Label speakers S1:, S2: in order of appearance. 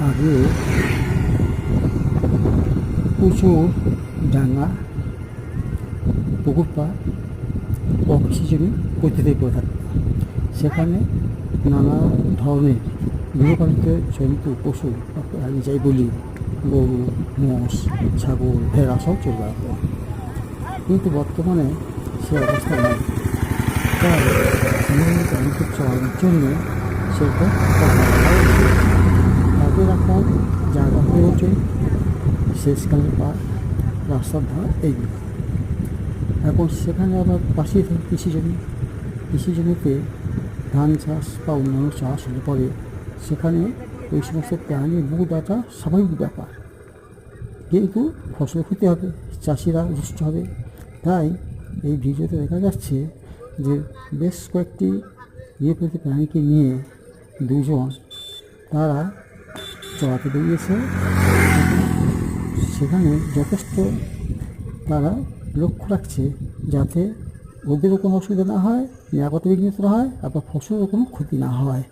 S1: আগে প্রচুর ডাঙা, পুকুর পাড় ও কৃষি জমি পদ্ধতি করে থাকত। সেখানে নানা ধরনের গৃহপালিত জন্তু, পশু, আমি যাই বলি গরু, মোষ, ছাগল, ভেড়া সব চলে বেড়াতো। কিন্তু বর্তমানে সে অবস্থা নেই। তাই নিয়মিত অন্তর চালানোর জন্য সেটা তাদের এখন জায়গা হয়ে ওঠে শেষকালের পার, রাস্তার ধার এইগুলো। এখন সেখানে আবার পাশেই থাকে কৃষি জমিতে ধান চাষ বা অন্যান্য চাষ হলে পরে সেখানে ওই সমস্ত প্রাণী মুখ দেওয়াটা স্বাভাবিক ব্যাপার, কিন্তু ফসল ক্ষতি হবে, চাষিরা অসুস্থ হবে। তাই এই ভিডিওতে দেখা যাচ্ছে যে বেশ কয়েকটি গৃহপালিত প্রাণীকে নিয়ে দুজন তারা চড়াতে বেরিয়েছে। সেখানে যথেষ্ট তারা লক্ষ্য রাখছে যাতে ওদেরও কোনো অসুবিধা না হয়, নিরাপত্তা বিঘ্নিত না হয়, আবার ফসলেরও কোনো ক্ষতি না হয়।